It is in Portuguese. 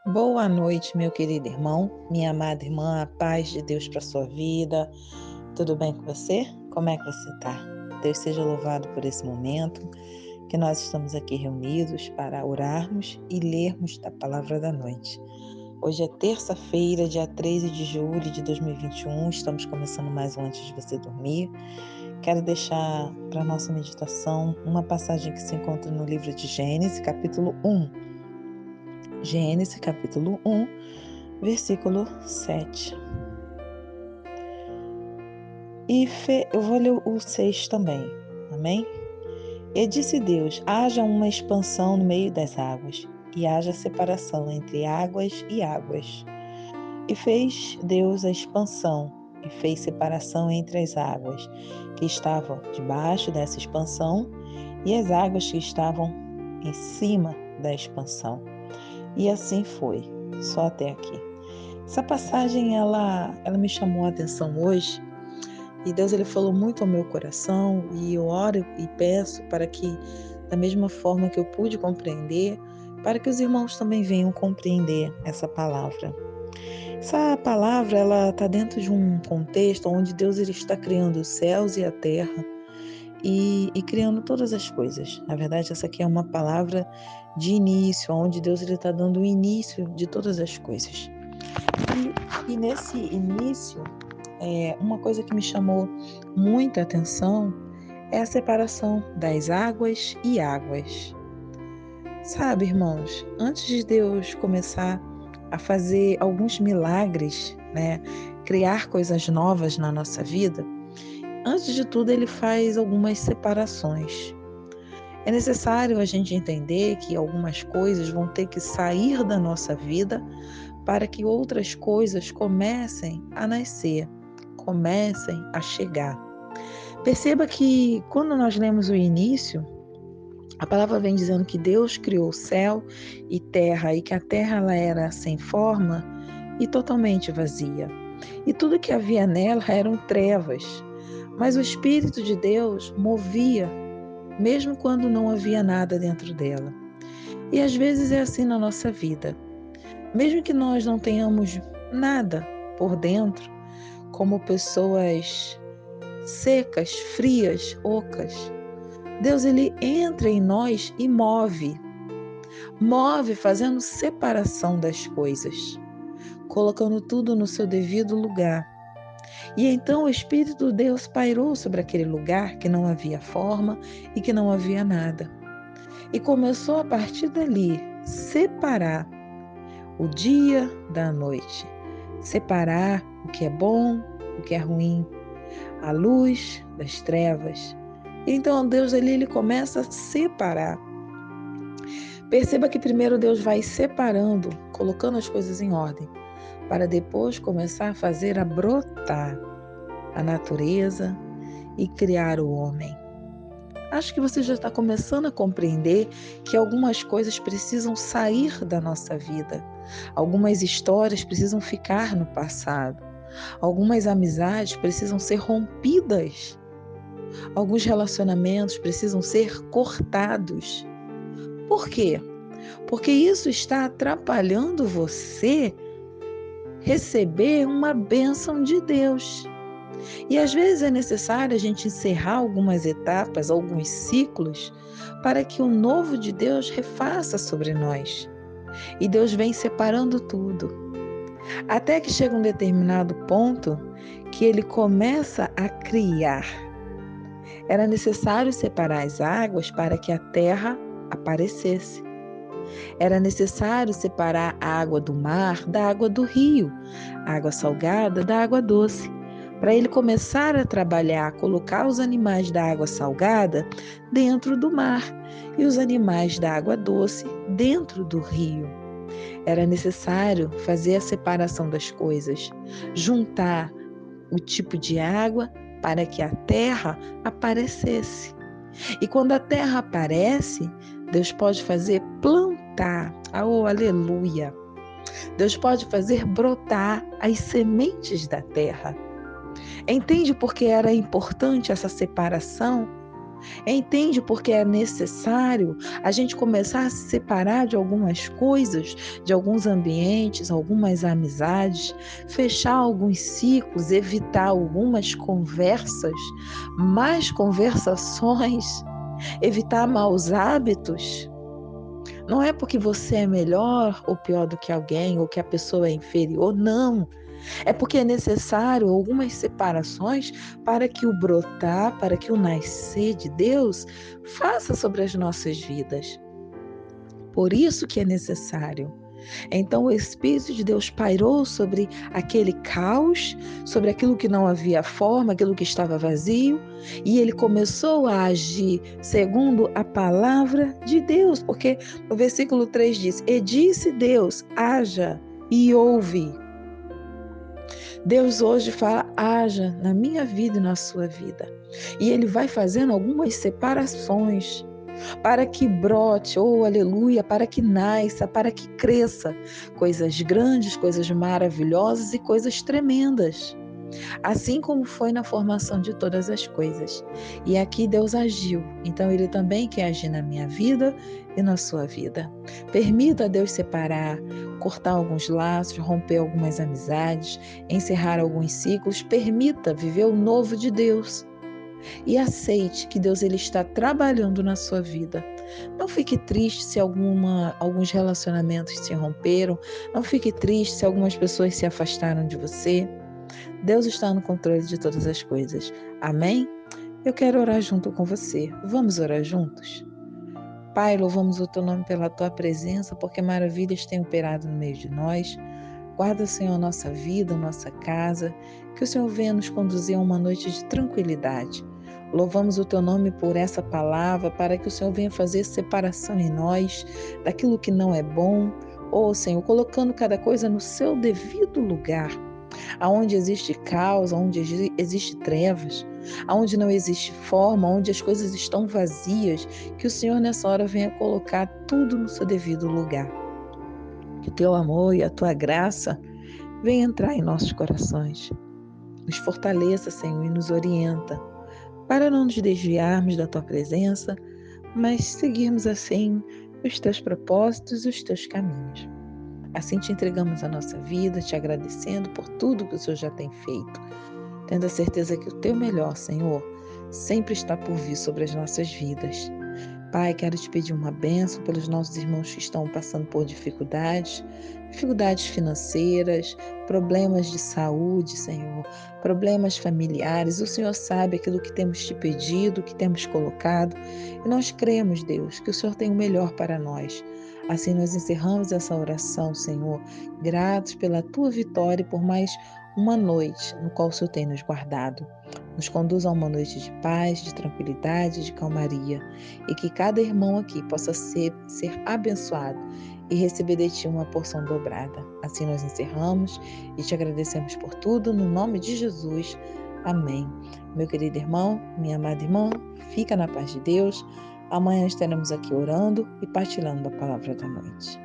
Boa noite, meu querido irmão, minha amada irmã, a paz de Deus para sua vida. Tudo bem com você? Como é que você está? Deus seja louvado por esse momento que nós estamos aqui reunidos para orarmos e lermos da palavra da noite. Hoje é terça-feira, dia 13 de julho de 2021, estamos começando mais um antes de você dormir. Quero deixar para a nossa meditação uma passagem que se encontra no livro de Gênesis, capítulo 1. Gênesis, capítulo 1, versículo 7. Eu vou ler o 6 também, amém? E disse Deus, haja uma expansão no meio das águas, e haja separação entre águas e águas. E fez Deus a expansão, e fez separação entre as águas que estavam debaixo dessa expansão, e as águas que estavam em cima da expansão. E assim foi, só até aqui. Essa passagem, ela me chamou a atenção hoje, e Deus ele falou muito ao meu coração, e eu oro e peço para que, da mesma forma que eu pude compreender, para que os irmãos também venham compreender essa palavra. Essa palavra, ela está dentro de um contexto onde Deus ele está criando os céus e a terra, e criando todas as coisas. Na verdade, essa aqui é uma palavra de início, onde Deus ele está dando o início de todas as coisas. E nesse início, uma coisa que me chamou muita atenção é a separação das águas e águas. Sabe, irmãos, antes de Deus começar a fazer alguns milagres, criar coisas novas na nossa vida, antes de tudo ele faz algumas separações. É necessário a gente entender que algumas coisas vão ter que sair da nossa vida para que outras coisas comecem a nascer, comecem a chegar. Perceba que quando nós lemos o início, a palavra vem dizendo que Deus criou céu e terra e que a terra ela era sem forma e totalmente vazia. E tudo que havia nela eram trevas, mas o Espírito de Deus movia, mesmo quando não havia nada dentro dela. E às vezes é assim na nossa vida. Mesmo que nós não tenhamos nada por dentro, como pessoas secas, frias, ocas, Deus ele entra em nós e move fazendo separação das coisas, colocando tudo no seu devido lugar. E então o Espírito de Deus pairou sobre aquele lugar que não havia forma e que não havia nada. E começou a partir dali separar o dia da noite, separar o que é bom, o que é ruim, a luz das trevas. E então Deus ele começa a separar. Perceba que primeiro Deus vai separando, colocando as coisas em ordem, para depois começar a fazer a brotar a natureza e criar o homem. Acho que você já está começando a compreender que algumas coisas precisam sair da nossa vida. Algumas histórias precisam ficar no passado. Algumas amizades precisam ser rompidas. Alguns relacionamentos precisam ser cortados. Por quê? Porque isso está atrapalhando você receber uma bênção de Deus. E às vezes é necessário a gente encerrar algumas etapas, alguns ciclos, para que o novo de Deus refaça sobre nós. E Deus vem separando tudo. Até que chega um determinado ponto que ele começa a criar. Era necessário separar as águas para que a terra aparecesse. Era necessário separar a água do mar da água do rio, a água salgada da água doce, para ele começar a trabalhar, colocar os animais da água salgada dentro do mar e os animais da água doce dentro do rio. Era necessário fazer a separação das coisas, juntar o tipo de água para que a terra aparecesse. E quando a terra aparece, Deus pode fazer plantar, oh aleluia! Deus pode fazer brotar as sementes da terra. Entende por que era importante essa separação? Entende porque é necessário a gente começar a se separar de algumas coisas, de alguns ambientes, algumas amizades, fechar alguns ciclos, evitar algumas conversas, más conversações, evitar maus hábitos? Não é porque você é melhor ou pior do que alguém, ou que a pessoa é inferior, não. É porque é necessário algumas separações para que o brotar, para que o nascer de Deus faça sobre as nossas vidas. Por isso que é necessário. Então o Espírito de Deus pairou sobre aquele caos, sobre aquilo que não havia forma, aquilo que estava vazio, e ele começou a agir segundo a palavra de Deus, porque no versículo 3 diz: E disse Deus, haja e ouve. Deus hoje fala, haja na minha vida e na sua vida. E Ele vai fazendo algumas separações para que brote, oh aleluia, para que nasça, para que cresça coisas grandes, coisas maravilhosas e coisas tremendas. Assim como foi na formação de todas as coisas. E aqui Deus agiu, então Ele também quer agir na minha vida e na sua vida. Permita Deus separar, cortar alguns laços, romper algumas amizades, encerrar alguns ciclos. Permita viver o novo de Deus. E aceite que Deus ele está trabalhando na sua vida. Não fique triste se alguns relacionamentos se romperam. Não fique triste se algumas pessoas se afastaram de você. Deus está no controle de todas as coisas. Amém? Eu quero orar junto com você. Vamos orar juntos? Pai, louvamos o teu nome pela tua presença, porque maravilhas têm operado no meio de nós. Guarda, Senhor, a nossa vida, a nossa casa, que o Senhor venha nos conduzir a uma noite de tranquilidade. Louvamos o teu nome por essa palavra, para que o Senhor venha fazer separação em nós daquilo que não é bom. Oh, Senhor, colocando cada coisa no seu devido lugar. Aonde existe caos, aonde existe trevas, aonde não existe forma, onde as coisas estão vazias, que o Senhor nessa hora venha colocar tudo no seu devido lugar. Que o teu amor e a tua graça venha entrar em nossos corações. Nos fortaleça, Senhor, e nos orienta, para não nos desviarmos da tua presença, mas seguirmos assim os teus propósitos e os teus caminhos. Assim te entregamos a nossa vida, te agradecendo por tudo que o Senhor já tem feito, tendo a certeza que o teu melhor, Senhor, sempre está por vir sobre as nossas vidas. Pai, quero te pedir uma bênção pelos nossos irmãos que estão passando por dificuldades financeiras, problemas de saúde, Senhor, problemas familiares. O Senhor sabe aquilo que temos te pedido, que temos colocado, e nós cremos, Deus, que o Senhor tem o melhor para nós. Assim nós encerramos essa oração, Senhor, gratos pela tua vitória e por mais uma noite no qual o Senhor tem nos guardado. Nos conduza a uma noite de paz, de tranquilidade, de calmaria, e que cada irmão aqui possa ser abençoado e receber de Ti uma porção dobrada. Assim nós encerramos e te agradecemos por tudo, no nome de Jesus. Amém. Meu querido irmão, minha amada irmã, fica na paz de Deus. Amanhã estaremos aqui orando e partilhando a palavra da noite.